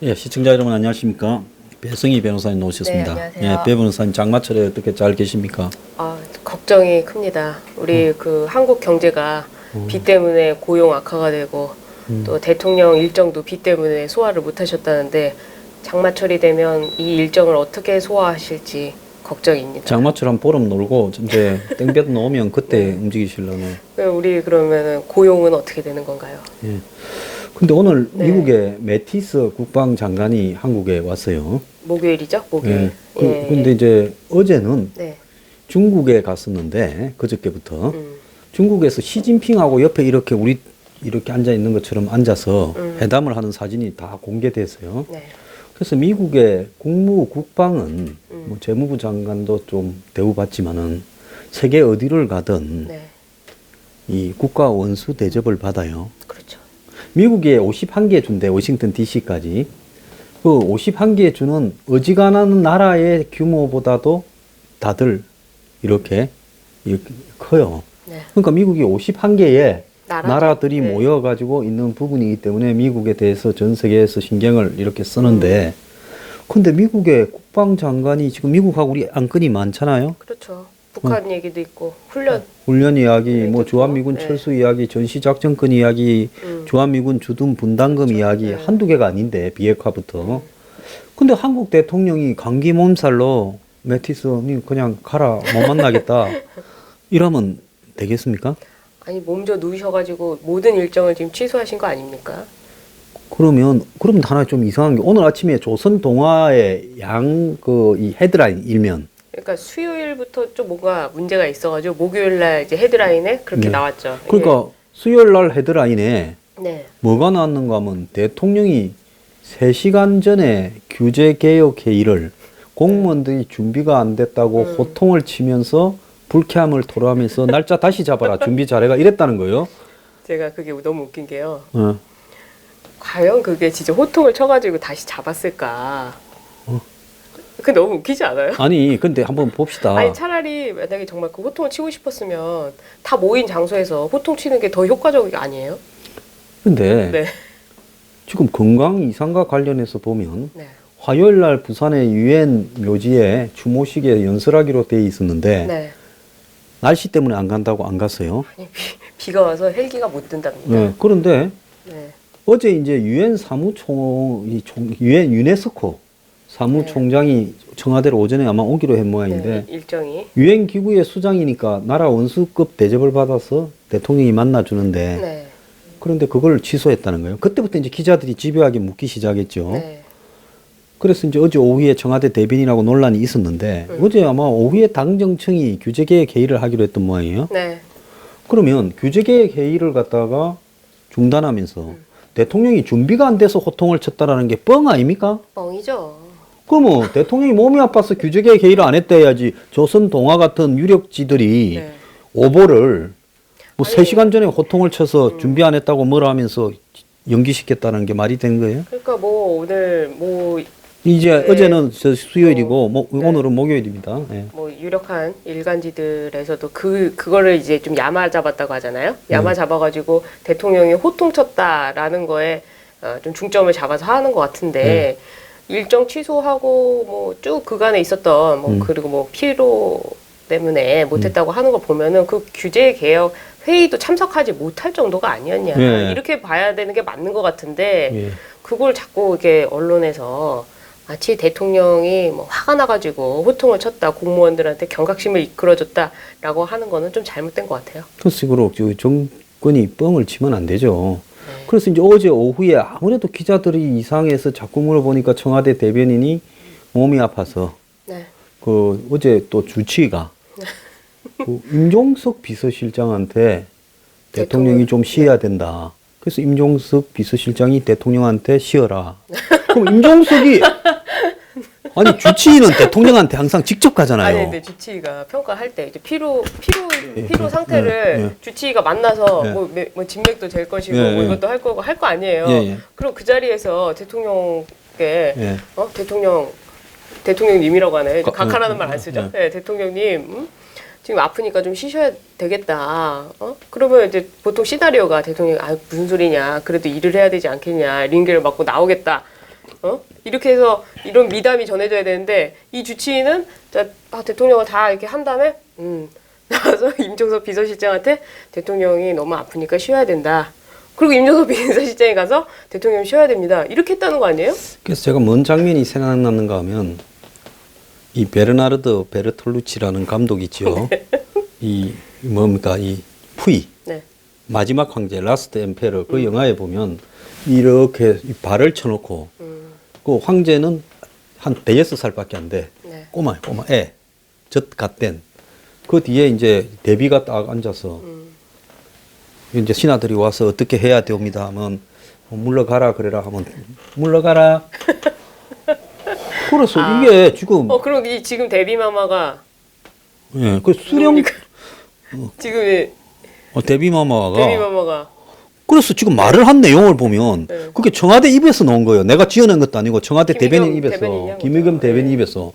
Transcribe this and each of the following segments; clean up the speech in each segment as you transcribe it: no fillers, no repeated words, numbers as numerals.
예, 시청자 여러분 안녕하십니까? 배성희 변호사님 나오셨습니다. 네, 안녕하세요. 예, 배 변호사님 장마철에 어떻게 잘 계십니까? 걱정이 큽니다. 우리 그 한국 경제가 비 때문에 고용 악화가 되고 또 대통령 일정도 비 때문에 소화를 못 하셨다는데 장마철이 되면 이 일정을 어떻게 소화하실지 걱정입니다. 장마철 한 보름 놀고 이제 땡볕 놓으면 그때 움직이시려면. 우리 그러면은 고용은 어떻게 되는 건가요? 예. 근데 오늘 네. 미국의 매티스 국방장관이 한국에 왔어요. 목요일이죠? 목요일. 예. 근데 이제 어제는 네. 중국에 갔었는데 그저께부터 중국에서 시진핑하고 옆에 이렇게 우리 이렇게 앉아 있는 것처럼 앉아서 회담을 하는 사진이 다 공개됐어요. 네. 그래서 미국의 국방은 뭐 재무부 장관도 좀 대우받지만은 세계 어디를 가든 네. 이 국가 원수 대접을 받아요. 그렇죠. 미국에 51개 준대, 워싱턴 DC까지. 그 51개 주는 어지간한 나라의 규모보다도 다들 이렇게 커요. 네. 그러니까 미국이 51개의 나라들이 네. 모여가지고 있는 부분이기 때문에 미국에 대해서 전 세계에서 신경을 이렇게 쓰는데, 근데 미국의 국방장관이 지금 미국하고 우리 안건이 많잖아요. 그렇죠. 북한 얘기도 있고 훈련 이야기, 뭐 있고, 주한미군 네. 철수 이야기, 전시작전권 이야기, 주한미군 주둔 분담금 그렇죠. 이야기 네. 한두 개가 아닌데 비핵화부터. 근데 한국 대통령이 감기 몸살로 매티스 니 그냥 가라 못 만나겠다 이러면 되겠습니까? 아니 몸져 누우셔가지고 모든 일정을 지금 취소하신 거 아닙니까? 그러면 하나 좀 이상한 게 오늘 아침에 조선 동아의 이 헤드라인 일면. 그러니까 수요일부터 좀 뭔가 문제가 있어가지고 목요일 날 이제 헤드라인에 그렇게 네. 나왔죠. 그러니까 수요일 날 헤드라인에 네. 뭐가 나왔는가 하면 대통령이 3시간 전에 규제개혁 회의를 공무원들이 준비가 안 됐다고 호통을 치면서 불쾌함을 토로하면서 날짜 다시 잡아라 준비 잘해가 이랬다는 거예요. 제가 그게 너무 웃긴 게요. 어. 과연 그게 진짜 호통을 쳐가지고 다시 잡았을까? 그게 너무 웃기지 않아요? 아니 근데 한번 봅시다. 아니 차라리 만약에 정말 그 호통을 치고 싶었으면 다 모인 장소에서 호통 치는 게 더 효과적이 아니에요? 근데 네. 지금 건강 이상과 관련해서 보면 네. 화요일 날 부산의 유엔 묘지에 추모식에 연설하기로 돼 있었는데 네. 날씨 때문에 안 간다고 안 갔어요. 아니, 비가 와서 헬기가 못 뜬답니다. 네. 그런데 네. 어제 이제 유엔 유엔 유네스코 사무총장이 청와대로 오전에 아마 오기로 한 모양인데 네, 일정이. 유엔 기구의 수장이니까 나라 원수급 대접을 받아서 대통령이 만나주는데 네. 그런데 그걸 취소했다는 거예요. 그때부터 이제 기자들이 집요하게 묻기 시작했죠. 네. 그래서 이제 어제 오후에 청와대 대변인하고 논란이 있었는데 어제 아마 오후에 당정청이 규제개혁 회의를 하기로 했던 모양이에요. 네. 그러면 규제개혁 회의를 갖다가 중단하면서 대통령이 준비가 안 돼서 호통을 쳤다라는 게 뻥 아닙니까? 뻥이죠. 그러면 대통령이 몸이 아파서 규제개혁 회의를 안 했다 해야지 조선 동아 같은 유력지들이 네. 오보를 뭐 아니, 3시간 전에 호통을 쳐서 준비 안 했다고 뭐라 하면서 연기시켰다는 게 말이 되는 거예요? 그러니까 뭐 오늘 뭐 이제 네. 어제는 수요일이고 네. 오늘은 목요일입니다. 예. 뭐 유력한 일간지들에서도 그거를 이제 좀 야마 잡았다고 하잖아요. 야마 잡아가지고 대통령이 호통 쳤다라는 거에 좀 중점을 잡아서 하는 것 같은데 일정 취소하고 뭐 쭉 그간에 있었던 뭐 그리고 뭐 피로 때문에 못했다고 하는 걸 보면은 그 규제 개혁 회의도 참석하지 못할 정도가 아니었냐 예. 이렇게 봐야 되는 게 맞는 것 같은데 예. 그걸 자꾸 이렇게 언론에서 마치 대통령이 뭐 화가 나가지고 호통을 쳤다, 공무원들한테 경각심을 이끌어줬다라고 하는 거는 좀 잘못된 것 같아요. 그런 식으로 정권이 뻥을 치면 안 되죠. 그래서 이제 어제 오후에 아무래도 기자들이 이상해서 자꾸 물어보니까 청와대 대변인이 몸이 아파서 네. 그 어제 또 주치의가 그 임종석 비서실장한테 대통령이 좀 쉬어야 된다. 그래서 임종석 비서실장이 대통령한테 쉬어라. 그럼 임종석이 아니 주치의는 대통령한테 항상 직접 가잖아요. 아니 근데 주치의가 평가할 때 이제 피로 상태를 예. 주치의가 만나서 예. 뭐 진맥도 될 것이고 예, 뭐 예. 이것도 할 거고 할 거 아니에요. 예, 예. 그럼 그 자리에서 대통령께 예. 대통령님이라고 하네. 가- 각하라는 말 안 쓰죠. 네, 대통령님 지금 아프니까 좀 쉬셔야 되겠다. 그러면 이제 보통 시나리오가 대통령이 무슨 소리냐. 그래도 일을 해야 되지 않겠냐. 링겔을 맞고 나오겠다. 이렇게 해서 이런 미담이 전해져야 되는데 이 주치의는 대통령을 다 이렇게 한 다음에 나와서 임종석 비서실장한테 대통령이 너무 아프니까 쉬어야 된다. 그리고 임종석 비서실장이 가서 대통령 쉬어야 됩니다. 이렇게 했다는 거 아니에요? 그래서 제가 뭔 장면이 생각나는가 하면 이 베르나르드 베르톨루치라는 감독이 있죠. 이 뭡니까 이 푸이 네. 마지막 황제 라스트 엠페러 그 영화에 보면 이렇게 이 발을 쳐놓고 그 황제는 한 대여섯 살밖에 안 돼. 네. 꼬마 애. 젖 갓된. 그 뒤에 이제 대비가 딱 앉아서 이제 신하들이 와서 어떻게 해야 되옵니다 하면 물러가라 그래라 하면 물러가라. 그래서 이게 지금 그럼 지금 데뷔마마가 예, 그 수령 지금 데뷔마마가 데뷔마마가 그래서 지금 말을 한 내용을 보면 네. 그게 청와대 입에서 나온 거예요. 내가 지어낸 것도 아니고 청와대 김의겸 대변인 대변인이 입에서 한 김의겸 거죠. 대변인 네. 입에서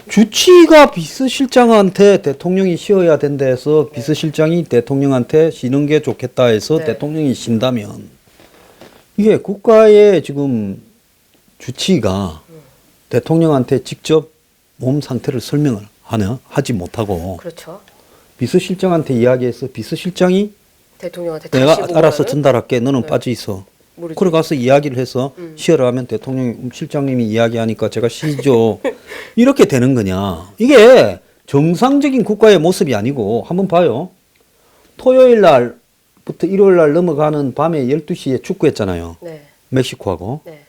주치의가 비서실장한테 대통령이 쉬어야 된다 해서 비서실장이 대통령한테 쉬는 게 좋겠다 해서 네. 대통령이 쉰다면 이게 국가의 지금 주치의가 대통령한테 직접 몸 상태를 설명을 하지 못하고 그렇죠. 비서실장한테 이야기해서 비서실장이 대통령한테 다시 내가 보고라는? 알아서 전달할게. 너는 네. 빠져 있어. 모르죠. 그래 가서 이야기를 해서 쉬어라 하면 대통령이 실장님이 이야기하니까 제가 쉬죠. 이렇게 되는 거냐. 이게 정상적인 국가의 모습이 아니고 한번 봐요. 토요일 날부터 일요일 날 넘어가는 밤에 12시에 축구했잖아요. 네. 멕시코하고 네.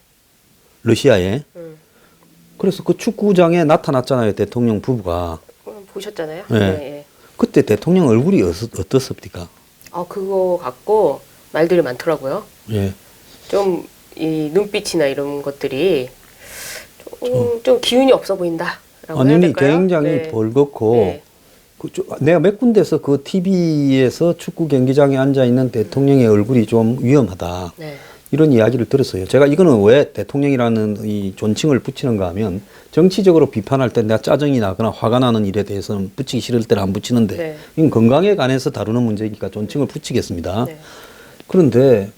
러시아에. 음. 그래서 그 축구장에 나타났잖아요. 대통령 부부가. 보셨잖아요. 네. 예. 그때 대통령 얼굴이 어떻습니까? 그거 갖고 말들이 많더라고요. 예. 좀 이 눈빛이나 이런 것들이 좀 기운이 없어 보인다라고 해야 아니 될까요? 굉장히 네. 벌겋고 네. 내가 몇 군데서 그 TV에서 축구 경기장에 앉아 있는 대통령의 얼굴이 좀 위험하다. 네. 이런 이야기를 들었어요. 제가 이거는 왜 대통령이라는 이 존칭을 붙이는가 하면 정치적으로 비판할 때 내가 짜증이 나거나 화가 나는 일에 대해서는 붙이기 싫을 때는 안 붙이는데 네. 이건 건강에 관해서 다루는 문제니까 존칭을 붙이겠습니다. 네. 그런데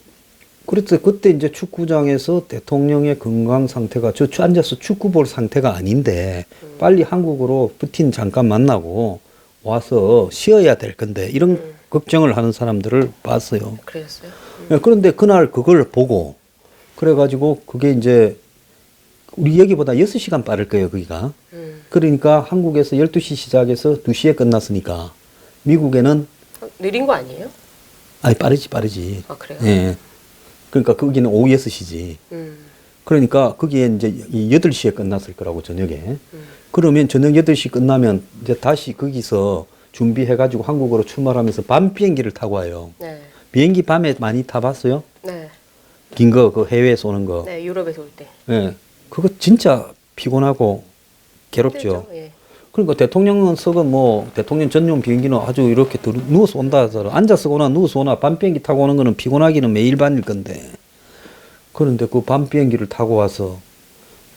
그래서 그때 이제 축구장에서 대통령의 건강 상태가 앉아서 축구 볼 상태가 아닌데 빨리 한국으로 푸틴 잠깐 만나고 와서 쉬어야 될 건데 이런 걱정을 하는 사람들을 봤어요. 그랬어요. 예, 그런데 그날 그걸 보고 그래가지고 그게 이제 우리 여기보다 6시간 빠를 거예요, 거기가. 그러니까 한국에서 12시 시작해서 2시에 끝났으니까 미국에는 느린 거 아니에요? 아니 빠르지. 아 그래요? 예. 그러니까 거기는 오후 6시지. 그러니까 거기에 이제 이 8시에 끝났을 거라고 저녁에. 그러면 저녁 8시 끝나면 이제 다시 거기서 준비해가지고 한국으로 출발하면서 밤 비행기를 타고 와요. 네. 비행기 밤에 많이 타봤어요? 네. 긴 거, 그 해외에서 오는 거. 네. 유럽에서 올 때. 예. 그거 진짜 피곤하고 괴롭죠. 힘들죠? 예. 그러니까 대통령석은 뭐 대통령 전용 비행기는 아주 이렇게 누워서 온다 하더라. 앉아서 오나 누워서 오나 밤 비행기 타고 오는 거는 피곤하기는 매일 반일 건데. 그런데 그 밤 비행기를 타고 와서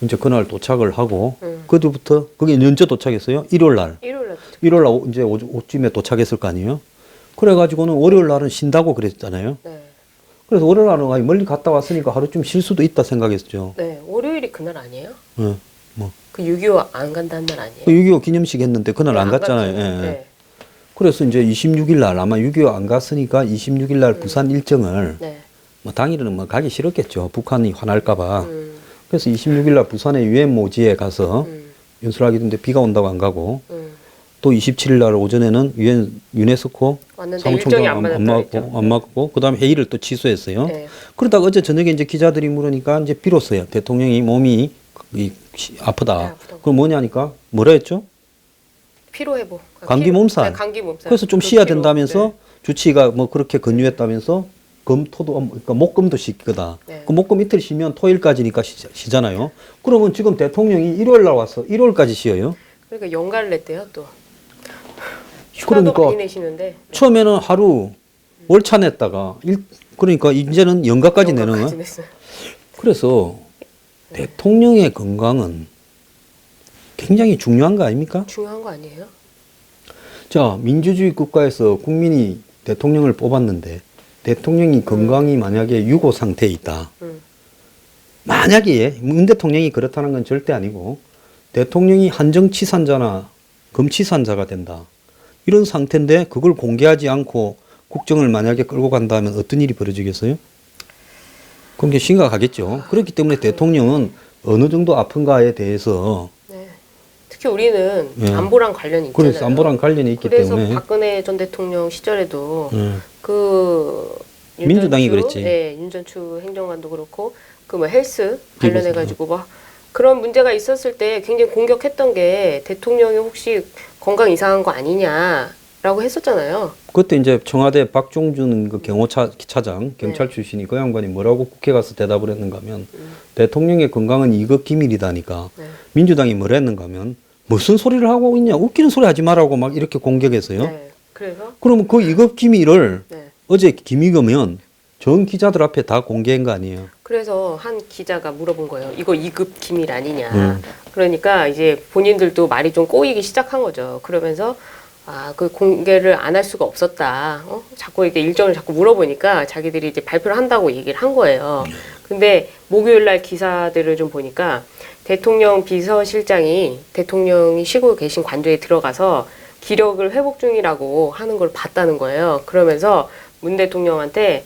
이제 그날 도착을 하고 그 뒤부터 그게 언제 도착했어요? 일요일 날. 일요일 날 이제 오쯤에 도착했을 거 아니에요? 그래가지고는 월요일 날은 쉰다고 그랬잖아요. 네. 그래서 월요일 날은 아니 멀리 갔다 왔으니까 하루 좀 쉴 수도 있다 생각했죠. 네. 월요일이 그날 아니에요? 예. 뭐. 그 6.25 안 간다는 날 아니에요? 6.25 기념식 했는데 그날 네, 안 갔잖아요. 갔죠. 예. 네. 그래서 이제 26일 날 아마 6.25 안 갔으니까 26일 날 부산 일정을 네. 뭐 당일은 뭐 가기 싫었겠죠. 북한이 화날까봐. 그래서 26일 날 부산의 유엔 모지에 가서 연설하기 했는데 비가 온다고 안 가고 또 27일 날 오전에는 유네스코 왔는데 일정이 안 맞았다고 안 맞고 그다음에 회의를 또 취소했어요. 네. 그러다가 어제 저녁에 이제 기자들이 물으니까 이제 비로소요. 대통령이 몸이 아프다. 네, 아프다고. 그럼 뭐냐니까 뭐라 했죠? 피로 회복. 감기 몸살. 네, 감기 몸살. 그래서 좀 그 쉬어야 피로. 된다면서 네. 주치의가 뭐 그렇게 권유했다면서 금토도 그러니까 목금도 쉬거다. 네. 그 목금 이틀 쉬면 토일까지니까 쉬잖아요. 그러면 지금 대통령이 일요일 날 와서 일요일까지 쉬어요. 그러니까 연가를 냈대요 또. 휴가도 그러니까 많이 내시는데 처음에는 하루 월차 냈다가 그러니까 이제는 연가까지 내는 거야. 연가까지 냈어요. 그래서 대통령의 건강은 굉장히 중요한 거 아닙니까? 중요한 거 아니에요? 자, 민주주의 국가에서 국민이 대통령을 뽑았는데 대통령이 건강이 만약에 유고 상태에 있다. 만약에 문 대통령이 그렇다는 건 절대 아니고 대통령이 한정치산자나 금치산자가 된다. 이런 상태인데 그걸 공개하지 않고 국정을 만약에 끌고 간다면 어떤 일이 벌어지겠어요? 그럼 게 심각하겠죠. 그렇기 때문에 대통령은 어느 정도 아픈가에 대해서 네. 특히 우리는 예. 안보랑 관련이 있잖아요. 그래서 안보랑 관련이 있기 그래서 때문에 박근혜 전 대통령 시절에도 예. 그 민주당이 윤전추, 그랬지. 네, 윤전추 행정관도 그렇고 그 뭐 헬스 관련해 가지고 막 그런 문제가 있었을 때 굉장히 공격했던 게 대통령이 혹시 건강 이상한 거 아니냐라고 했었잖아요. 그때 이제 청와대 박종준 그 경호차장 경찰 출신이 그 양반이 뭐라고 국회 가서 대답을 했는가 하면 대통령의 건강은 2급 기밀이다니까 네. 민주당이 뭐라 했는가 하면 무슨 소리를 하고 있냐 웃기는 소리 하지 말라고 막 이렇게 공격했어요. 네. 그래서 그러면 그 2급 기밀을 네. 어제 김익으면 전 기자들 앞에 다 공개한 거 아니에요. 그래서 한 기자가 물어본 거예요. 이거 2급 기밀 아니냐. 그러니까 이제 본인들도 말이 좀 꼬이기 시작한 거죠. 그러면서 그 공개를 안 할 수가 없었다. 자꾸 이렇게 일정을 자꾸 물어보니까 자기들이 이제 발표를 한다고 얘기를 한 거예요. 근데 목요일 날 기사들을 좀 보니까 대통령 비서실장이 대통령이 쉬고 계신 관저에 들어가서 기력을 회복 중이라고 하는 걸 봤다는 거예요. 그러면서 문 대통령한테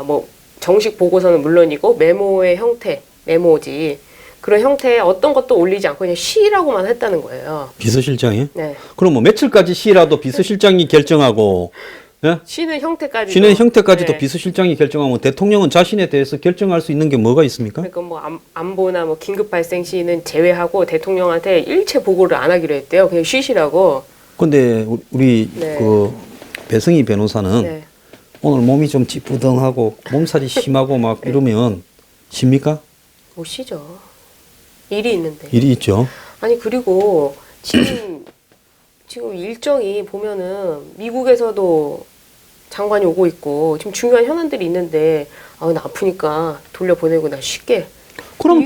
뭐 정식 보고서는 물론이고 메모의 형태, 메모지 그런 형태의 어떤 것도 올리지 않고 그냥 쉬라고만 했다는 거예요. 비서실장이? 네. 그럼 뭐 며칠까지 쉬라도 비서실장이 결정하고 예? 쉬는 형태까지. 쉬는 형태까지도 네. 비서실장이 결정하면 대통령은 자신에 대해서 결정할 수 있는 게 뭐가 있습니까? 그러니까 뭐 안보나 뭐 긴급 발생 시는 제외하고 대통령한테 일체 보고를 안 하기로 했대요. 그냥 쉬시라고. 근데 우리 네. 그 배승희 변호사는 네. 오늘 몸이 좀 찌뿌둥하고 몸살이 심하고 막 이러면 쉽니까? 못 쉬죠. 일이 있는데. 일이 있죠. 아니 그리고 지금 일정이 보면은 미국에서도 장관이 오고 있고 지금 중요한 현안들이 있는데 나 아프니까 돌려보내고 나 쉽게. 그럼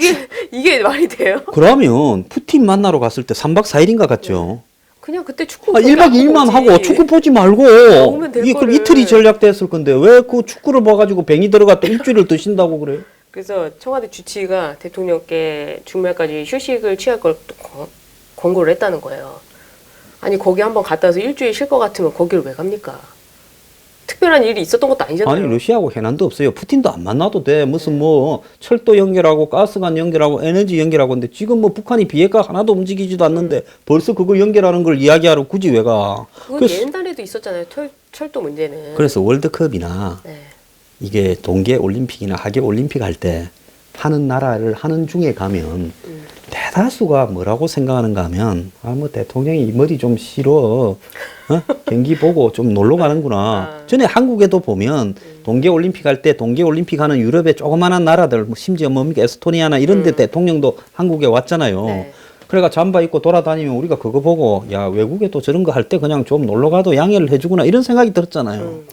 이게 말이 돼요? 그러면 푸틴 만나러 갔을 때 3박 4일인가 갔죠. 그냥 그때 축구 1박 2일만 하고 축구 보지 말고 오면 될 이게 그럼 거를. 이틀이 전략됐을 건데 왜 그 축구를 봐가지고 뱅이 들어갔다 일주일을 더 쉰다고 그래요? 그래서 청와대 주치의가 대통령께 주말까지 휴식을 취할 걸 권고를 했다는 거예요. 아니 거기 한번 갔다 와서 일주일 쉴 것 같으면 거기를 왜 갑니까? 특별한 일이 있었던 것도 아니잖아요. 아니 러시아하고 해난도 없어요. 푸틴도 안 만나도 돼. 무슨 뭐 철도 연결하고 가스관 연결하고 에너지 연결하고 근데 지금 뭐 북한이 비핵화 하나도 움직이지도 않는데 벌써 그거 연결하는 걸 이야기하러 굳이 왜 가? 그건 옛날에도 있었잖아요. 철도 문제는. 그래서 월드컵이나 네. 이게 동계 올림픽이나 하계 올림픽 할 때 하는 나라를 하는 중에 가면 대다수가 뭐라고 생각하는가 하면 뭐 대통령이 이 머리 좀 싫어. 경기 보고 좀 놀러 가는구나. 전에 한국에도 보면 동계 올림픽 할 때 동계 올림픽 하는 유럽의 조그마한 나라들 뭐 심지어 뭡니까 에스토니아나 이런 데 대통령도 한국에 왔잖아요. 네. 그러니까 잠바 입고 돌아다니면 우리가 그거 보고 야 외국에 또 저런 거 할 때 그냥 좀 놀러 가도 양해를 해주구나 이런 생각이 들었잖아요. 그렇죠.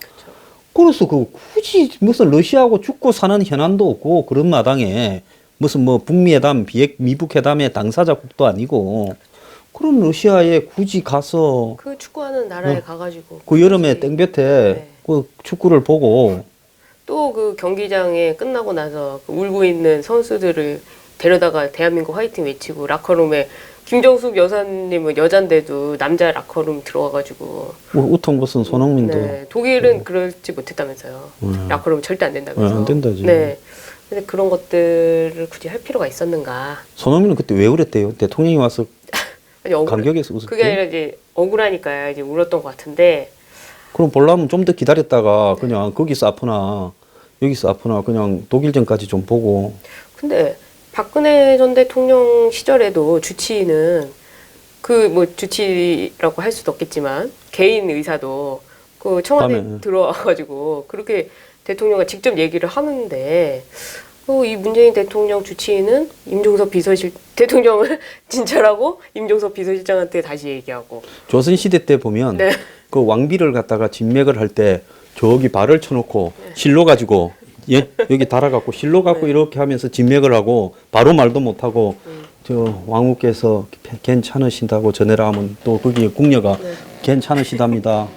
그래서 그 굳이 무슨 러시아하고 죽고 사는 현안도 없고 그런 마당에 무슨 뭐 북미회담, 미북회담의 당사자국도 아니고 그럼 러시아에 굳이 가서 그 축구하는 나라에 가가지고 그 여름에 굳이. 땡볕에 네. 그 축구를 보고 또 그 경기장에 끝나고 나서 그 울고 있는 선수들을 데려다가 대한민국 화이팅 외치고 라커룸에 김정숙 여사님은 여잔데도 남자 라커룸 들어가가지고 뭐 우통 벗은 손흥민도 네, 독일은 그러지 못했다면서요. 라커룸 절대 안 된다면서. 안 된다지. 네. 근데 그런 것들을 굳이 할 필요가 있었는가? 손흥민은 그때 왜 그랬대요? 대통령이 와서 아니, 감격해서 웃었대요? 그게 아니라 이제 억울하니까 이제 울었던 것 같은데. 그럼 보려면 좀 더 기다렸다가 그냥 거기서 아프나 여기서 아프나 그냥 독일전까지 좀 보고. 근데 박근혜 전 대통령 시절에도 주치의는 그 뭐 주치의라고 할 수도 없겠지만 개인 의사도 그 청와대 밤에. 들어와가지고 그렇게 대통령과 직접 얘기를 하는데 이 문재인 대통령 주치의는 임종석 대통령을 진찰하고 임종석 비서실장한테 다시 얘기하고. 조선시대 때 보면 네. 그 왕비를 갖다가 진맥을 할 때 저기 발을 쳐놓고 실로 가지고 여기 달아갖고 실로 갖고 이렇게 하면서 진맥을 하고 바로 말도 못하고 저 왕후께서 괜찮으신다고 전해라 하면 또 거기 궁녀가 괜찮으시답니다.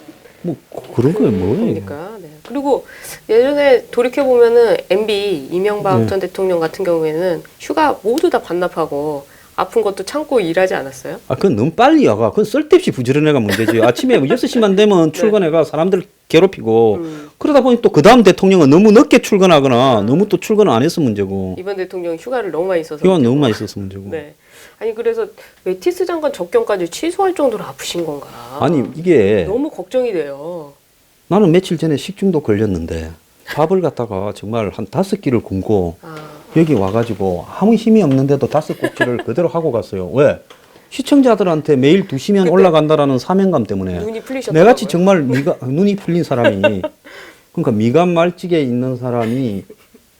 뭐 그런 거 뭐예요? 그러니까. 네. 그리고 예전에 돌이켜 보면은 MB 이명박 전 대통령 같은 경우에는 휴가 모두 다 반납하고 아픈 것도 참고 일하지 않았어요? 아, 그건 너무 빨리 와가. 그건 쓸데없이 부지런 애가 문제지. 아침에 6시만 되면 출근해가 사람들 괴롭히고 그러다 보니 또 그 다음 대통령은 너무 늦게 출근하거나 너무 또 출근을 안 해서 문제고. 이번 대통령 휴가를 너무 많이 써서. 휴가 너무 많이 써서 문제고. 네. 아니 그래서 메티스 장관 접견까지 취소할 정도로 아프신 건가? 아니 이게 너무 걱정이 돼요. 나는 며칠 전에 식중독 걸렸는데 밥을 갖다가 정말 한 5끼를 굶고 여기 와가지고 아무 힘이 없는데도 5꼭지를 그대로 하고 갔어요. 왜? 시청자들한테 매일 2시면 올라간다라는 사명감 때문에. 눈이 풀리셨다고요? 내같이 정말 눈이 풀린 사람이 그러니까 미간 말직에 있는 사람이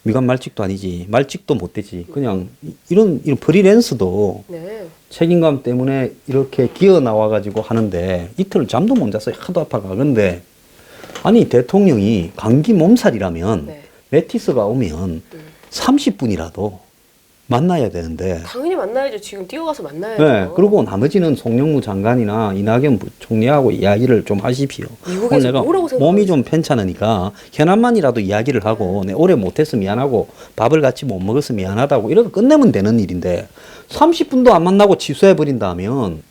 미간 말직도 아니지 말직도 못 되지. 그냥 이런 프리랜서도 네. 책임감 때문에 이렇게 기어 나와가지고 하는데 이틀 잠도 못 잤어요. 하도 아파가. 근데 아니 대통령이 감기 몸살이라면 네. 메티스가 오면 30분이라도 만나야 되는데. 당연히 만나야죠. 지금 뛰어가서 만나야죠. 네. 그리고 나머지는 송영무 장관이나 이낙연 총리하고 이야기를 좀 하십시오. 미국에서 오늘 내가 뭐라고 생각하세요? 몸이 좀 괜찮으니까 현안만이라도 이야기를 하고 내 오래 못해서 미안하고 밥을 같이 못 먹어서 미안하다고 이러고 끝내면 되는 일인데 30분도 안 만나고 취소해버린다면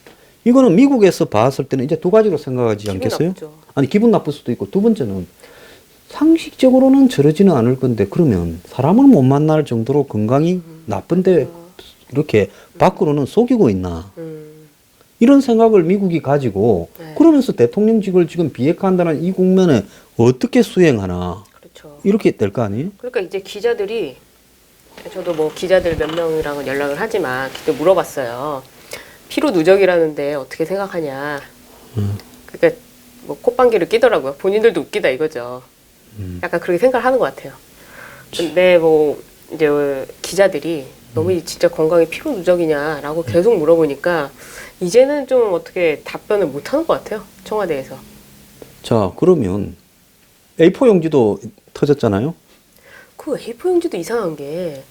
이거는 미국에서 봤을 때는 이제 두 가지로 생각하지 기분 않겠어요? 나쁘죠. 아니 기분 나쁠 수도 있고 두 번째는 상식적으로는 저러지는 않을 건데 그러면 사람을 못 만날 정도로 건강이 나쁜데 이렇게 밖으로는 속이고 있나 이런 생각을 미국이 가지고 네. 그러면서 대통령직을 지금 비핵화한다는 이 국면에 어떻게 수행하나 그렇죠. 이렇게 될 거 아니에요? 그러니까 이제 기자들이 저도 뭐 기자들 몇 명이랑은 연락을 하지만 그때 물어봤어요. 피로 누적이라는데 어떻게 생각하냐. 그러니까 뭐 콧방귀를 끼더라고요. 본인들도 웃기다 이거죠. 약간 그렇게 생각을 하는 것 같아요. 근데 뭐 이제 기자들이 너무 진짜 건강이 피로 누적이냐라고 계속 물어보니까 이제는 좀 어떻게 답변을 못 하는 것 같아요. 청와대에서. 자 그러면 A4 용지도 터졌잖아요. 그 A4 용지도 이상한 게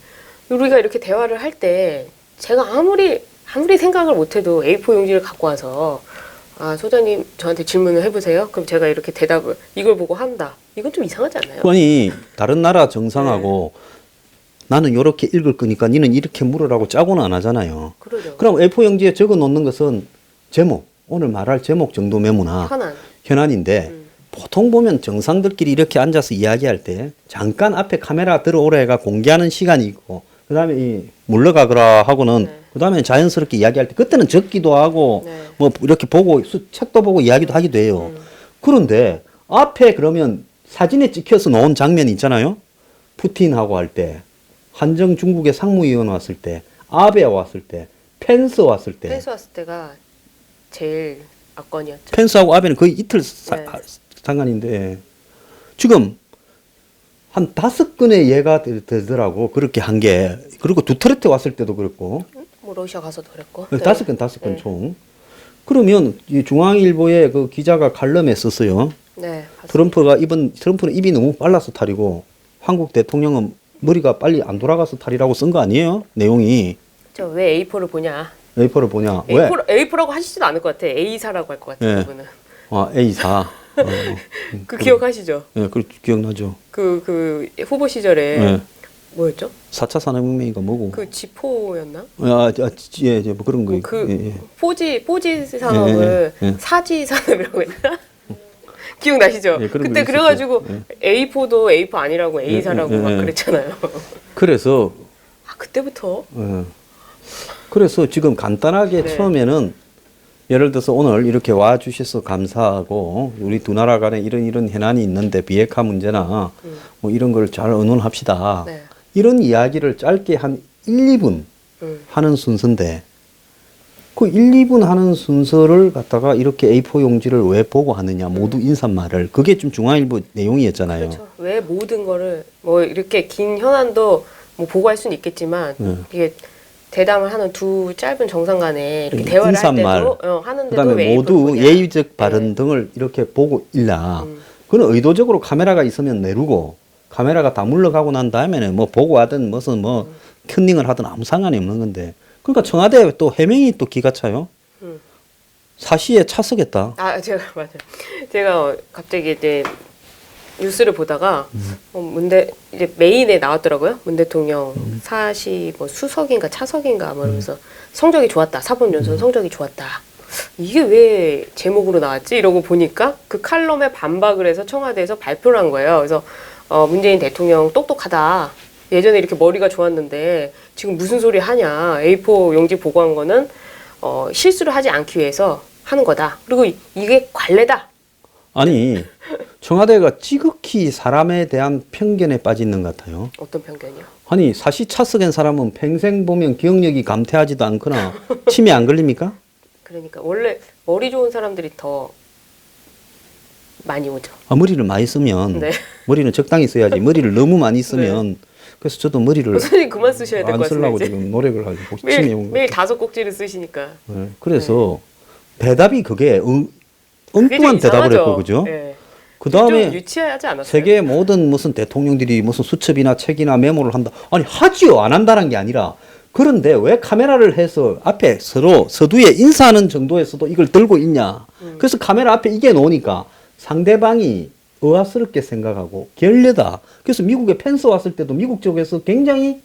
우리가 이렇게 대화를 할 때 제가 아무리 생각을 못해도 A4 용지를 갖고 와서 소장님 저한테 질문을 해보세요. 그럼 제가 이렇게 대답을 이걸 보고 한다. 이건 좀 이상하지 않나요? 아니 다른 나라 정상하고 나는 이렇게 읽을 거니까 니는 이렇게 물으라고 짜고는 안 하잖아요. 그러죠. 그럼 A4 용지에 적어 놓는 것은 제목, 오늘 말할 제목 정도 메모나 현안인데 보통 보면 정상들끼리 이렇게 앉아서 이야기할 때 잠깐 앞에 카메라 들어오라 해가 공개하는 시간이 있고 그 다음에 이 물러가거라 하고는 그 다음에 자연스럽게 이야기할 때 그때는 적기도 하고 뭐 이렇게 보고 책도 보고 이야기도 하기도 해요. 그런데 앞에 그러면 사진에 찍혀서 놓은 장면이 있잖아요. 푸틴하고 할 때, 한정 중국의 상무위원 왔을 때, 아베 왔을 때, 펜스 왔을 때. 펜스 왔을 때가 제일 압권이었죠. 펜스하고 아베는 거의 이틀 상관인데 지금 한 5건의 예가 되더라고. 그렇게 한 게. 그리고 두테르테 왔을 때도 그렇고. 뭐 러시아 가서도 그랬고. 5건 총. 그러면 이 중앙일보의 그 기자가 칼럼에 썼어요. 네. 맞습니다. 트럼프는 입이 너무 빨라서 탈이고 한국 대통령은 머리가 빨리 안 돌아가서 탈이라고 쓴 거 아니에요? 내용이. 왜 A4를 보냐? A4를 보냐? 왜? A4라고 하시지도 않을 것 같아. A사라고 할 것 같아요. 그분은. A4. 그 기억하시죠? 그 기억나죠. 그 후보 시절에 뭐였죠? 4차 산업혁명인가 뭐고. 그 지포였나? 예, 뭐 그런 거. 포지 산업을 사지 산업이라고 했나? 기억나시죠? 예, 그런 그때 거 그래가지고 A4도 A4 아니라고 A사라고 막 그랬잖아요. 그래서 그때부터. 그래서 지금 간단하게 네. 처음에는 예를 들어서 오늘 이렇게 와 주셔서 감사하고 우리 두 나라 간에 이런 현안이 있는데 비핵화 문제나 뭐 이런 걸 잘 의논합시다. 이런 이야기를 짧게 한 1, 2분 하는 순서인데 그 1, 2분 하는 순서를 갖다가 이렇게 A4 용지를 왜 보고 하느냐. 모두 인사말을. 그게 좀 중앙일보 내용이었잖아요. 그렇죠. 왜 모든 거를 뭐 이렇게 긴 현안도 뭐 보고할 수는 있겠지만 이게 대담을 하는 두 짧은 정상간에 이렇게 대화를 인사말, 할 때도 하는데도 그다음에 왜 모두 A4를 보냐. 예의적 발언 등을 이렇게 보고 일라. 그건 의도적으로 카메라가 있으면 내루고 카메라가 다 물러가고 난 다음에는 뭐 보고 하든 무슨 뭐 큐닝을 하든 아무 상관이 없는 건데. 그러니까 청와대 또 해명이 또 기가 차요. 사시에 차서겠다. 아, 제가 맞아요. 제가 갑자기 이제 뉴스를 보다가 이제 메인에 나왔더라고요. 문 대통령 사시 뭐 수석인가 차석인가 뭐 이러면서 성적이 좋았다. 사법연수원 성적이 좋았다. 이게 왜 제목으로 나왔지? 이러고 보니까 그 칼럼에 반박을 해서 청와대에서 발표를 한 거예요. 그래서 문재인 대통령 똑똑하다. 예전에 이렇게 머리가 좋았는데 지금 무슨 소리 하냐. A4 용지 보고한 거는 실수를 하지 않기 위해서 하는 거다. 그리고 이게 관례다. 아니 청와대가 지극히 사람에 대한 편견에 빠져 있는 것 같아요. 어떤 편견이요? 아니 사시 차석인 사람은 평생 보면 기억력이 감퇴하지도 않거나 치매 안 걸립니까? 그러니까 원래 머리 좋은 사람들이 더 많이 오죠. 아, 머리를 많이 쓰면 네. 머리는 적당히 써야지. 머리를 너무 많이 쓰면 그래서 저도 머리를 선생님 그만 쓰셔야 될 안 것 같습니다. 쓰려고 이제. 지금 노력을 하고 치매 매일, 온 매일 5꼭지를 쓰시니까. 네. 그래서 대답이 그게 그게 엉뚱한 좀 대답을 이상하죠. 했고 그죠? 네. 그 좀 다음에 유치하지 않았어요? 세계 모든 무슨 대통령들이 무슨 수첩이나 책이나 메모를 한다. 아니 하지요. 안 한다는 게 아니라 그런데 왜 카메라를 해서 앞에 서로 서두에 인사하는 정도에서도 이걸 들고 있냐. 그래서 카메라 앞에 이게 놓으니까 상대방이 의아스럽게 생각하고 결례다. 그래서 미국에 펜스 왔을 때도 미국 쪽에서 굉장히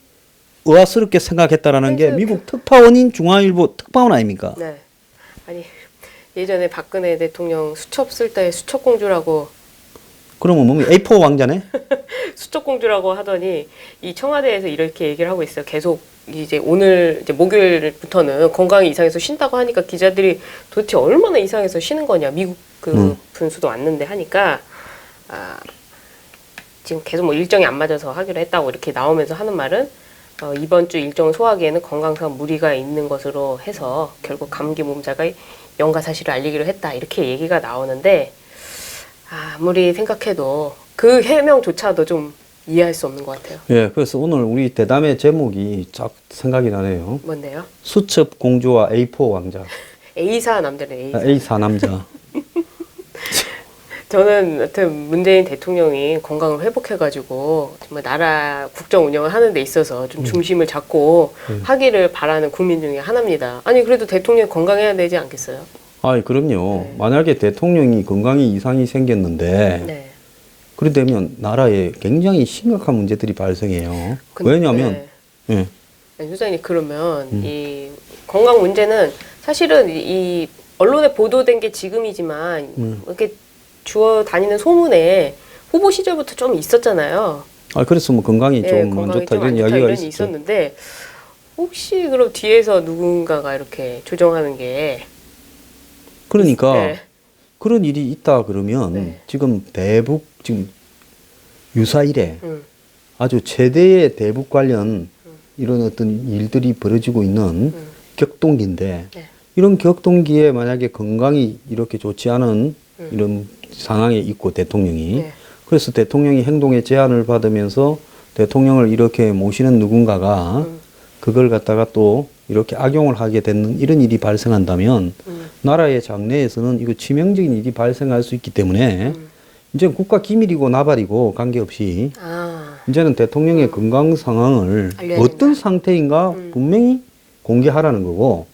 의아스럽게 생각했다라는 게 미국 특파원인 중앙일보 특파원 아닙니까? 네. 아니 예전에 박근혜 대통령 수첩 쓸 때 수첩공주라고 그러면 뭐 A4 왕자네? 수첩공주라고 하더니 이 청와대에서 이렇게 얘기를 하고 있어요. 계속 이제 오늘 이제 목요일부터는 건강이 이상해서 쉰다고 하니까 기자들이 도대체 얼마나 이상해서 쉬는 거냐. 미국 그 분수도 왔는데 하니까 지금 계속 뭐 일정이 안 맞아서 하기로 했다고 이렇게 나오면서 하는 말은 이번 주 일정을 소화하기에는 건강상 무리가 있는 것으로 해서 결국 감기 몸자가 영가 사실을 알리기로 했다. 이렇게 얘기가 나오는데 아무리 생각해도 그 해명조차도 좀 이해할 수 없는 것 같아요. 예, 그래서 오늘 우리 대담의 제목이 쫙 생각이 나네요. 뭔데요? 수첩 공주와 A4 왕자. A사 남자는 A사. A4 남자. 저는 하여튼 문재인 대통령이 건강을 회복해가지고 정말 나라 국정 운영을 하는 데 있어서 좀 중심을 잡고 하기를 바라는 국민 중에 하나입니다. 아니 그래도 대통령이 건강해야 되지 않겠어요? 아이, 그럼요. 네. 만약에 대통령이 건강에 이상이 생겼는데 네. 그러되면 나라에 굉장히 심각한 문제들이 발생해요. 왜냐하면 예. 아니, 소장님 그러면 이 건강 문제는 사실은 이 언론에 보도된 게 지금이지만 이렇게 주워 다니는 소문에 후보 시절부터 좀 있었잖아요. 아, 그래서 뭐 건강이 좀 안 건강이 좋다 좀 안 이런 좋다 이야기가 이런 있었죠. 있었는데 혹시 그럼 뒤에서 누군가가 이렇게 조정하는 게 그러니까 네. 그런 일이 있다 그러면 네. 지금 대북 지금 유사일에 음. 아주 최대의 대북 관련 이런 어떤 일들이 벌어지고 있는 격동기인데 네. 이런 격동기에 만약에 건강이 이렇게 좋지 않은 이런 상황에 있고 대통령이 네. 그래서 대통령이 행동에 제한을 받으면서 대통령을 이렇게 모시는 누군가가 그걸 갖다가 또 이렇게 악용을 하게 되는 이런 일이 발생한다면 나라의 장래에서는 이거 치명적인 일이 발생할 수 있기 때문에 이제 국가 기밀이고 나발이고 관계없이 이제는 대통령의 건강 상황을 알려야 어떤 된다. 상태인가 분명히 공개하라는 거고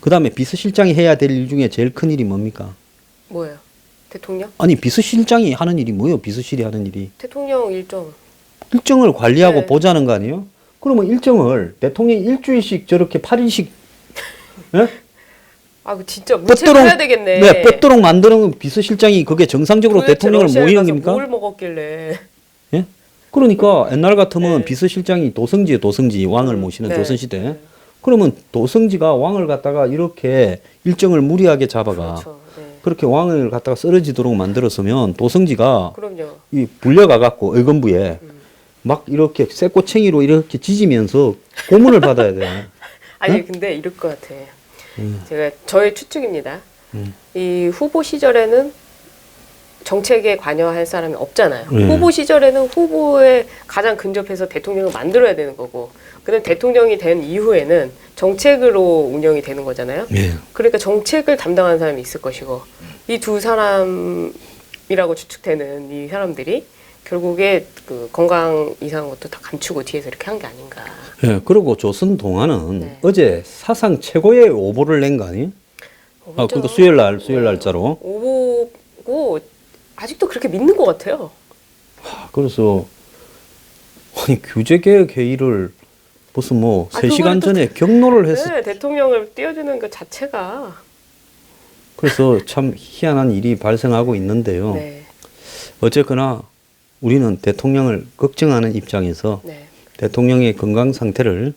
그 다음에 비서실장이 해야 될 일 중에 제일 큰 일이 뭡니까? 뭐예요? 대통령? 아니 비서실장이 하는 일이 뭐예요? 비서실이 하는 일이 대통령 일정. 일정을 관리하고 네. 보자는 거 아니에요? 그러면 일정을 대통령이 일주일씩 저렇게 8일씩 예? 진짜 무책해야 되겠네. 네, 뺏도록 만드는 비서실장이 그게 정상적으로 도대체 대통령을 러시아에 모이는 가서 겁니까? 뭘 먹었길래? 예? 그러니까 옛날 같으면 네. 비서실장이 도성지에 도성지 왕을 모시는 네. 조선시대. 네. 그러면 도성지가 왕을 갖다가 이렇게 일정을 무리하게 잡아가 그렇죠. 네. 그렇게 왕을 갖다가 쓰러지도록 만들었으면 도성지가 그럼요. 이 불려가 갖고 의건부에 막 이렇게 쇠꼬챙이로 이렇게 지지면서 고문을 받아야 돼. 아니 네? 근데 이럴 것 같아. 제가 저의 추측입니다. 음. 이 후보 시절에는 정책에 관여할 사람이 없잖아요. 예. 후보 시절에는 후보에 가장 근접해서 대통령을 만들어야 되는 거고, 그다음 대통령이 된 이후에는 정책으로 운영이 되는 거잖아요. 예. 그러니까 정책을 담당하는 사람이 있을 것이고, 이 두 사람이라고 추측되는 이 사람들이 결국에 그 건강 이상한 것도 다 감추고 뒤에서 이렇게 한 게 아닌가. 예. 그리고 조선 동아는 네. 어제 사상 최고의 오보를 낸 거 아니에요? 아, 그러니까 수요일 날짜로. 오보고 아직도 그렇게 믿는 것 같아요. 그래서 아니 규제 개혁 회의를 무슨 뭐 아, 3시간 그거를 또 전에 경로를 했어. 네, 대통령을 띄워주는 그 자체가. 그래서 참 희한한 일이 발생하고 있는데요. 네, 어쨌거나 우리는 대통령을 걱정하는 입장에서 네. 대통령의 건강 상태를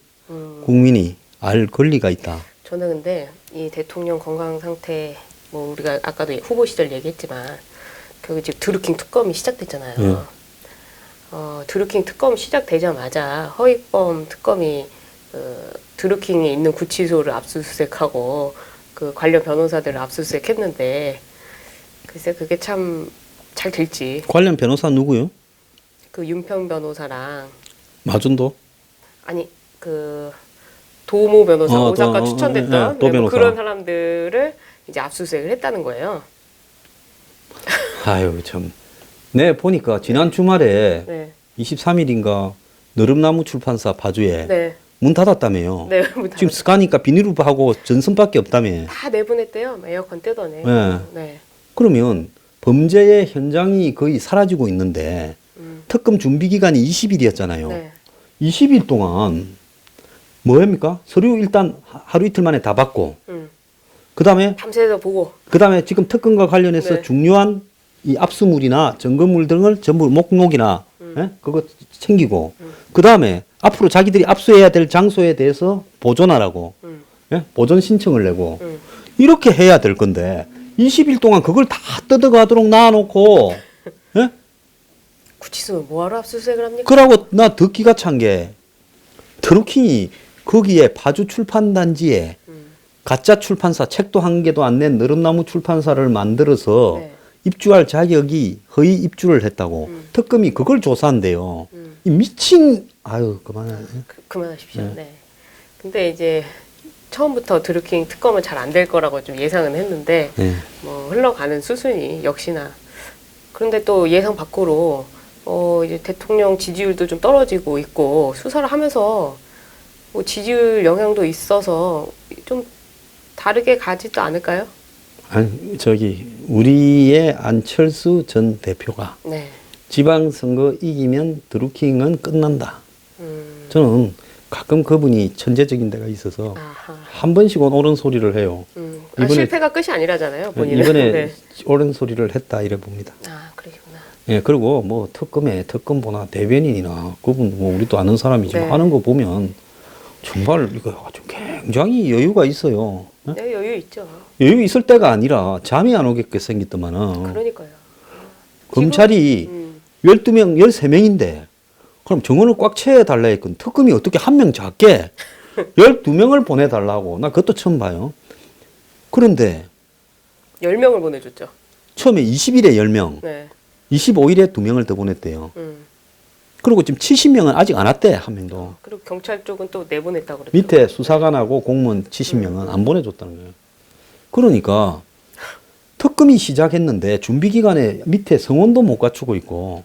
국민이 알 권리가 있다. 저는 근데 이 대통령 건강 상태, 뭐 우리가 아까도 후보 시절 얘기했지만 그 지금 드루킹 특검이 시작됐잖아요. 예. 드루킹 특검 시작되자마자 허위범 특검이 드루킹에 있는 구치소를 압수수색하고 그 관련 변호사들을 압수수색했는데 글쎄 그게 참 잘 될지. 관련 변호사 누구요? 그 윤평 변호사랑 마준도? 아니 그 도모 변호사 오사카 추천됐던 도 네, 뭐 변호사. 그런 사람들을 이제 압수수색을 했다는 거예요. 아유 참. 네 보니까 지난 주말에 네, 23일인가 너름나무 출판사 파주에 네, 문 닫았다며요. 네. 지금 스카니까 비닐루프하고 전선밖에 없다며. 다 내보냈대요. 에어컨 떼더네. 네. 네. 그러면 범죄의 현장이 거의 사라지고 있는데 특검 준비 기간이 20일이었잖아요. 네. 20일 동안 뭐 합니까? 서류 일단 하루 이틀 만에 다 받고 그다음에 밤새서 보고. 지금 특검과 관련해서 네. 중요한 이 압수물이나 점검물 등을 전부 목록이나 예? 그거 챙기고 그다음에 앞으로 자기들이 압수해야 될 장소에 대해서 보존하라고 예? 보존 신청을 내고 이렇게 해야 될 건데 20일 동안 그걸 다 뜯어가도록 놔놓고 예? 구치소는 뭐하러 압수수색을 합니까? 그러고 나 듣기가 찬 게 드루킹이 거기에 파주 출판단지에 가짜 출판사 책도 한 개도 안 낸 너름나무 출판사를 만들어서 네. 입주할 자격이 허위 입주를 했다고 특검이 그걸 조사한대요. 이 미친 아유 그만해. 그만하십시오. 네. 근데 이제 처음부터 드루킹 특검은 잘 안 될 거라고 좀 예상은 했는데 네. 뭐 흘러가는 수순이 역시나. 그런데 또 예상 밖으로 이제 대통령 지지율도 좀 떨어지고 있고 수사를 하면서 뭐 지지율 영향도 있어서 좀 다르게 가지도 않을까요? 아니 저기 우리의 안철수 전 대표가 네. 지방선거 이기면 드루킹은 끝난다. 음, 저는 가끔 그분이 천재적인 데가 있어서 아하. 한 번씩은 옳은 소리를 해요. 이번에- 실패가 끝이 아니라잖아요. 본인은. 이번에 네. 옳은 소리를 했다 이래 봅니다. 아, 그러시구나. 예, 그리고 뭐 특검보나 대변인이나 그분 뭐 우리도 아는 사람이지만 네. 하는 거 보면 정말 이거 아주 굉장히 여유가 있어요. 예? 네, 여유 있죠. 여유 있을 때가 아니라 잠이 안 오겠게 생겼더만은 그러니까요. 검찰이 12명, 13명인데 그럼 정원을 꽉 채워달라 했건 특검이 어떻게 한 명 작게 12명을 보내달라고 나 그것도 처음 봐요. 그런데 10명을 보내줬죠. 처음에 20일에 10명, 네. 25일에 2명을 더 보냈대요. 그리고 지금 70명은 아직 안 왔대, 한 명도. 그리고 경찰 쪽은 또 내보냈다고 그랬죠. 밑에 수사관하고 공무원 70명은 안 보내줬다는 거예요. 그러니까 특검이 시작했는데 준비 기간에 밑에 성원도 못 갖추고 있고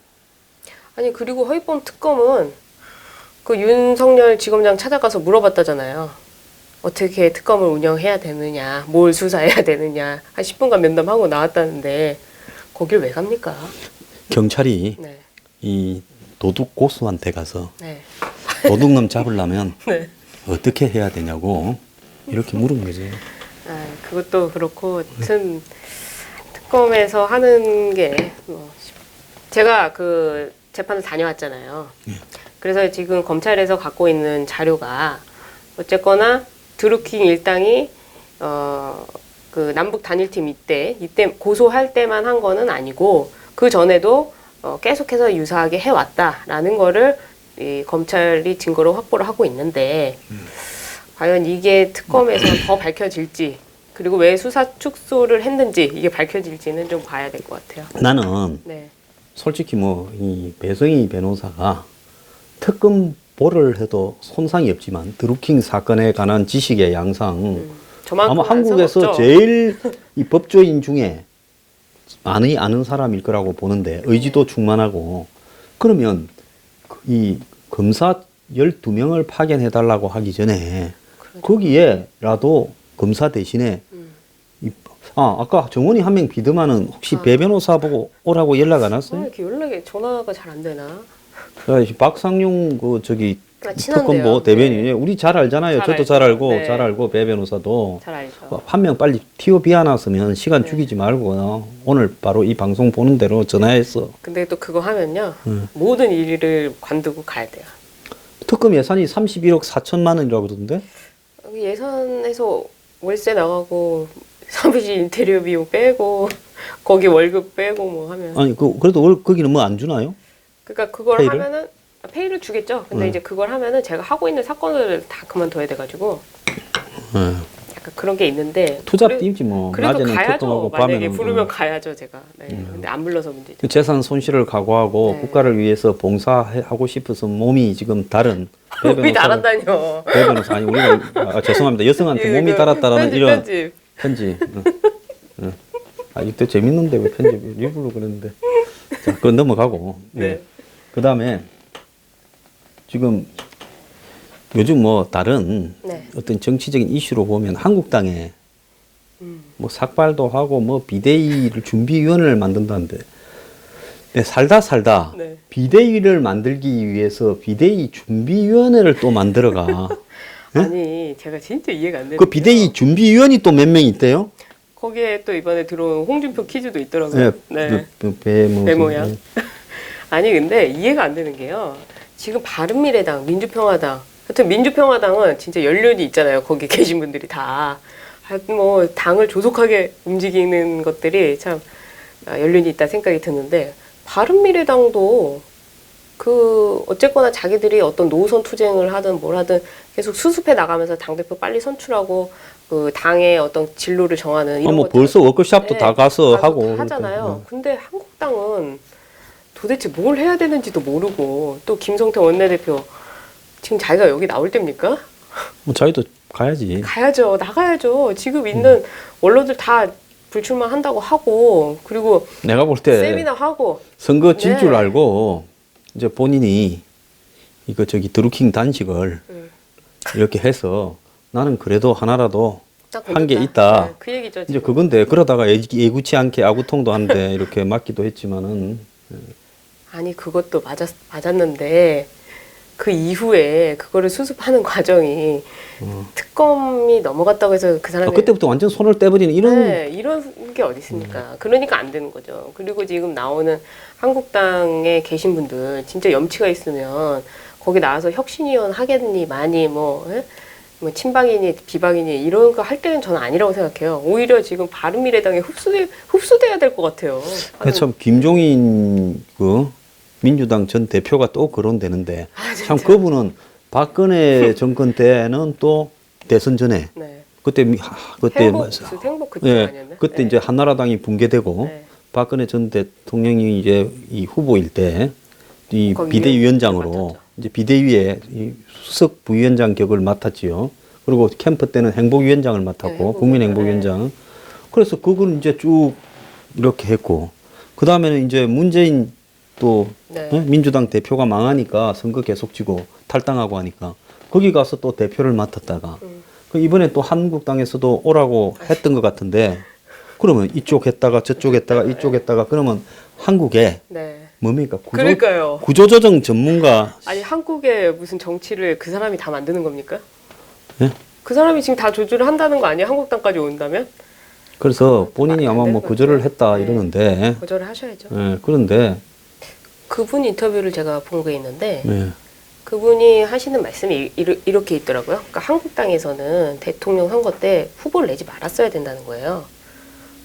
아니 그리고 허위범 특검은 그 윤석열 지검장 찾아가서 물어봤다잖아요. 어떻게 특검을 운영해야 되느냐, 뭘 수사해야 되느냐, 한 10분간 면담하고 나왔다는데 거길 왜 갑니까? 경찰이 네, 이 도둑 고수한테 가서 네, 도둑놈 잡으려면 네. 어떻게 해야 되냐고 이렇게 물은 거지. 아, 그것도 그렇고, 하여튼 특검에서 하는 게 제가 그 재판을 다녀왔잖아요. 그래서 지금 검찰에서 갖고 있는 자료가 어쨌거나 드루킹 일당이 그 남북 단일팀 이때 고소할 때만 한 거는 아니고 그 전에도 계속해서 유사하게 해왔다라는 거를 이 검찰이 증거로 확보를 하고 있는데 과연 이게 특검에서 더 밝혀질지 그리고 왜 수사 축소를 했는지 이게 밝혀질지는 좀 봐야 될 것 같아요. 나는 네. 솔직히 뭐 이 배성희 변호사가 특검보를 해도 손상이 없지만 드루킹 사건에 관한 지식의 양상 저만큼 아마 한국에서 제일 이 법조인 중에 많이 아는 사람일 거라고 보는데 의지도 충만하고 그러면 이 검사 12명을 파견해달라고 하기 전에 거기에라도 검사 대신에 아까 정원이 한 명 비드만은 혹시 배 변호사 보고 오라고 연락 안 왔어요? 이렇게 연락이 전화가 잘 안 되나? 박상용 친한데요. 특검보 대변인이 우리 잘 알잖아요. 잘 저도 알죠. 잘 알고 네. 잘 알고 배 변호사도 잘 알죠. 한 명 빨리 TOB 안 왔으면 시간 죽이지 말고 오늘 바로 이 방송 보는 대로 전화했어. 근데 또 그거 하면요. 모든 일을 관두고 가야 돼요. 특검 예산이 31억 4천만 원이라고 그러던데? 예산에서 월세 나가고 사무실 인테리어 비용 빼고 거기 월급 빼고 뭐 하면 아니 그래도 거기는 뭐 안 주나요? 그러니까 그걸 페이를? 하면은 페이를 주겠죠. 근데 이제 그걸 하면은 제가 하고 있는 사건을 다 그만둬야 돼가지고 약간 그런 게 있는데 투잡 그래- 뛰지 뭐. 그래도 낮에는 가야죠. 특검하고 만약에 밤에는 부르면 가야죠 제가. 네. 근데 안 불러서 문제죠. 재산 손실을 각오하고 네. 국가를 위해서 봉사하고 싶어서 몸이 지금 다른 배 몸이 변호사가- 나란다뇨. 배 변호사 아니 우리가 죄송합니다. 여성한테 몸이 달았다라는 편집, 이런 편집. 편지. 이때 재밌는데 왜 편집 일부러 그랬는데. 자, 그건 넘어가고. 네. 그다음에 지금 요즘 뭐 다른 네. 어떤 정치적인 이슈로 보면 한국당에 뭐 삭발도 하고 뭐 비대위를 준비위원회를 만든다는데 살다 네. 비대위를 만들기 위해서 비대위 준비위원회를 또 만들어가. 아니 제가 진짜 이해가 안 되는 그 비대위 준비위원이 또 몇 명 있대요? 거기에 또 이번에 들어온 홍준표 퀴즈도 있더라고요. 네. 배 모양. 아니 근데 이해가 안 되는 게요. 지금 바른미래당, 민주평화당, 하여튼 민주평화당은 진짜 연륜이 있잖아요. 거기 계신 분들이 다. 하여튼 뭐 당을 조속하게 움직이는 것들이 참 연륜이 있다 생각이 드는데 바른미래당도 그 어쨌거나 자기들이 어떤 노선 투쟁을 하든 뭘 하든 계속 수습해 나가면서 당대표 빨리 선출하고 그 당의 어떤 진로를 정하는 이런 뭐 것들 벌써 워크숍도 네, 다 가서 가서 하고 다 하잖아요. 그러니까. 근데 한국당은 도대체 뭘 해야 되는지도 모르고 또 김성태 원내대표 지금 자기가 여기 나올 때입니까? 뭐 자기도 가야지. 가야죠. 나가야죠. 지금 있는 원로들 다 불출마 한다고 하고 그리고 내가 볼 때 세미나 하고 선거 질 줄 네. 알고 이제 본인이 이거 드루킹 단식을 이렇게 해서 나는 그래도 하나라도 딱 한 게 건졌다. 있다. 네, 그 얘기죠. 이제 지금. 그건데 그러다가 예구치 않게 아구통도 한데 이렇게 맞기도 했지만은 아니 그것도 맞았는데 그 이후에 그거를 수습하는 과정이 특검이 넘어갔다고 해서 그 사람이 그때부터 완전 손을 떼버리는 이런 네, 이런 게 어디 있습니까? 그러니까 안 되는 거죠. 그리고 지금 나오는 한국당에 계신 분들 진짜 염치가 있으면 거기 나와서 혁신위원 하겠니 많이 뭐 친박이니 비박이니 이런 거 할 때는 저는 아니라고 생각해요. 오히려 지금 바른미래당에 흡수돼야 될 것 같아요. 참 김종인 민주당 전 대표가 또 거론되는데 참 진짜. 그분은 박근혜 정권 때는 또 대선 전에 네. 그때 행복 그때 아니었나? 그때 네. 이제 한나라당이 붕괴되고 네. 박근혜 전 대통령이 이제 이 후보일 때 이 거기 비대위원장으로 맡았죠. 이제 비대위의 이 수석 부위원장 격을 맡았지요. 그리고 캠프 때는 행복위원장을 맡았고 네, 국민행복위원장. 그래서 그걸 이제 쭉 이렇게 했고 그 다음에는 이제 문재인 또 네. 민주당 대표가 망하니까 선거 계속 지고 탈당하고 하니까 거기 가서 또 대표를 맡았다가 그 이번에 또 한국당에서도 오라고 했던 것 같은데 그러면 이쪽 했다가 저쪽 했다가 이쪽 했다가 그러면 한국에 네. 뭡니까 그러니까요. 구조조정 전문가 아니 한국의 무슨 정치를 그 사람이 다 만드는 겁니까? 예? 그 사람이 지금 다 조절을 한다는 거 아니에요? 한국당까지 온다면? 그래서 본인이 안 아마 되는 뭐 것 거절을 같아요. 했다 네. 이러는데 거절을 하셔야죠. 그런데 그분 인터뷰를 제가 본 게 있는데 예. 그분이 하시는 말씀이 이렇게 있더라고요. 그러니까 한국당에서는 대통령 선거 때 후보를 내지 말았어야 된다는 거예요.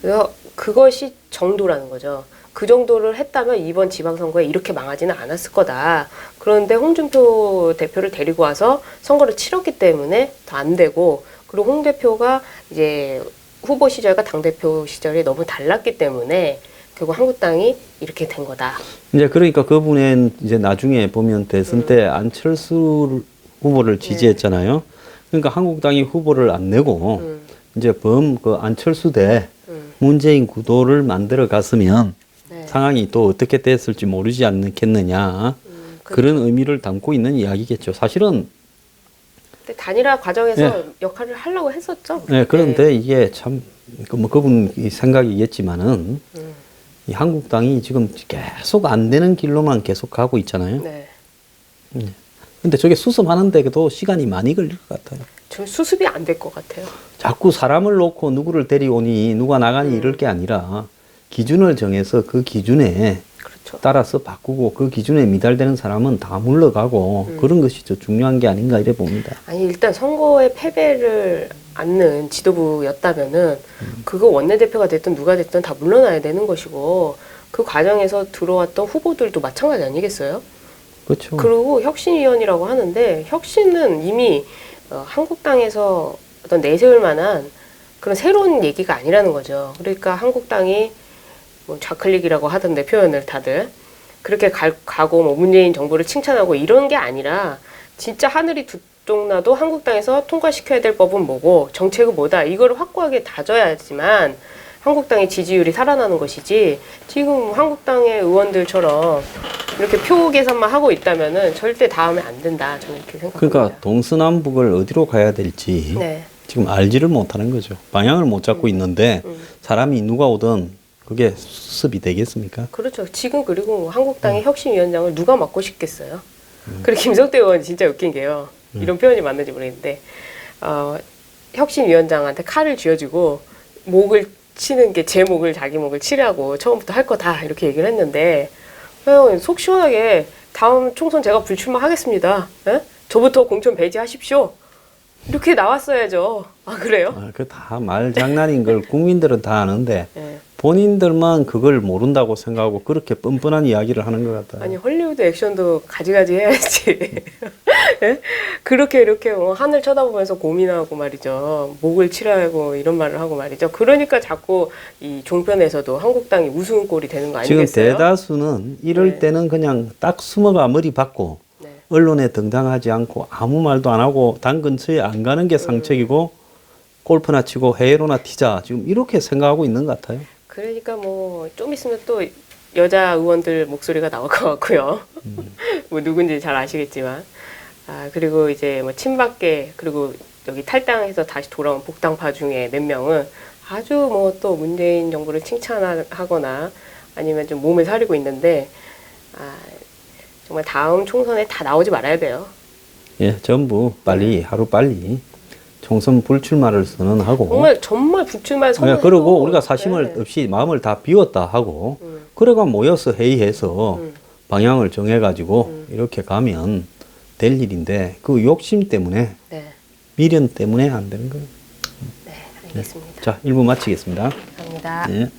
그래서 그것이 정도라는 거죠. 그 정도를 했다면 이번 지방선거에 이렇게 망하지는 않았을 거다. 그런데 홍준표 대표를 데리고 와서 선거를 치렀기 때문에 더 안 되고, 그리고 홍 대표가 이제 후보 시절과 당대표 시절이 너무 달랐기 때문에 결국 한국당이 이렇게 된 거다. 이제 그러니까 그분은 이제 나중에 보면 대선 때 안철수 후보를 지지했잖아요. 그러니까 한국당이 후보를 안 내고 이제 그 안철수 대 문재인 구도를 만들어 갔으면 네. 상황이 또 어떻게 됐을지 모르지 않겠느냐. 그런 의미를 담고 있는 이야기겠죠. 사실은 근데 단일화 과정에서 예. 역할을 하려고 했었죠. 네, 그런데 이게 참, 뭐 그분 생각이겠지만은 이 한국당이 지금 계속 안 되는 길로만 계속 가고 있잖아요. 네. 근데 저게 수습하는데도 시간이 많이 걸릴 것 같아요. 좀 수습이 안 될 것 같아요. 자꾸 사람을 놓고 누구를 데려오니 누가 나가니 이럴 게 아니라 기준을 정해서 그 기준에 그렇죠. 따라서 바꾸고 그 기준에 미달되는 사람은 다 물러가고 그런 것이 더 중요한 게 아닌가 이래 봅니다. 아니 일단 선거에 패배를 않는 지도부였다면은 그거 원내대표가 됐든 누가 됐든 다 물러나야 되는 것이고, 그 과정에서 들어왔던 후보들도 마찬가지 아니겠어요? 그렇죠. 그리고 혁신위원이라고 하는데 혁신은 이미 한국당에서 어떤 내세울 만한 그런 새로운 얘기가 아니라는 거죠. 그러니까 한국당이 뭐 좌클릭이라고 하던데 표현을 다들 그렇게 가고 뭐 문재인 정부를 칭찬하고 이런 게 아니라 진짜 하늘이 두 쪽 나도 한국당에서 통과시켜야 될 법은 뭐고 정책은 뭐다, 이거를 확고하게 다져야지만 한국당의 지지율이 살아나는 것이지, 지금 한국당의 의원들처럼 이렇게 표 계산만 하고 있다면은 절대 다음에 안 된다, 저는 이렇게 생각합니다. 그러니까 동서남북을 어디로 가야 될지 네. 지금 알지를 못하는 거죠. 방향을 못 잡고 있는데 사람이 누가 오든 그게 수습이 되겠습니까? 그렇죠. 지금 그리고 한국당의 혁신위원장을 누가 맡고 싶겠어요. 그리고 김성태 의원 진짜 웃긴 게요. 이런 표현이 맞는지 모르겠는데 혁신위원장한테 칼을 쥐어주고 목을 치는 게 제 목을 자기 목을 치라고 처음부터 할 거다 이렇게 얘기를 했는데, 그냥 속 시원하게 다음 총선 제가 불출마하겠습니다. 에? 저부터 공천 배제하십시오. 이렇게 나왔어야죠. 아 그래요? 그 다 말 장난인 걸 국민들은 다 아는데 네. 본인들만 그걸 모른다고 생각하고 그렇게 뻔뻔한 이야기를 하는 것 같아요. 아니 헐리우드 액션도 가지가지 해야지. 예? 그렇게 이렇게 하늘 쳐다보면서 고민하고 말이죠. 목을 치라고 이런 말을 하고 말이죠. 그러니까 자꾸 이 종편에서도 한국당이 우스운 꼴이 되는 거 지금 아니겠어요? 대다수는 이럴 네. 때는 그냥 딱 숨어가 머리 박고 네. 언론에 등장하지 않고 아무 말도 안 하고 당 근처에 안 가는 게 상책이고 골프나 치고 해외로나 튀자, 지금 이렇게 생각하고 있는 것 같아요. 그러니까 뭐 좀 있으면 또 여자 의원들 목소리가 나올 것 같고요. 뭐 누군지 잘 아시겠지만. 그리고 이제 뭐 친박계, 그리고 여기 탈당해서 다시 돌아온 복당파 중에 몇 명은 아주 뭐 또 문재인 정부를 칭찬하거나 아니면 좀 몸을 사리고 있는데, 정말 다음 총선에 다 나오지 말아야 돼요. 예, 전부 빨리 하루 빨리 총선 불출마를 선언하고 정말 불출마 선언. 예, 그리고 우리가 사심을 없이 마음을 다 비웠다 하고 그래가 모여서 회의해서 방향을 정해가지고 이렇게 가면 될 일인데 그 욕심 때문에 네, 미련 때문에 안 되는 거예요. 네, 알겠습니다. 자, 1부 마치겠습니다. 감사합니다. 네.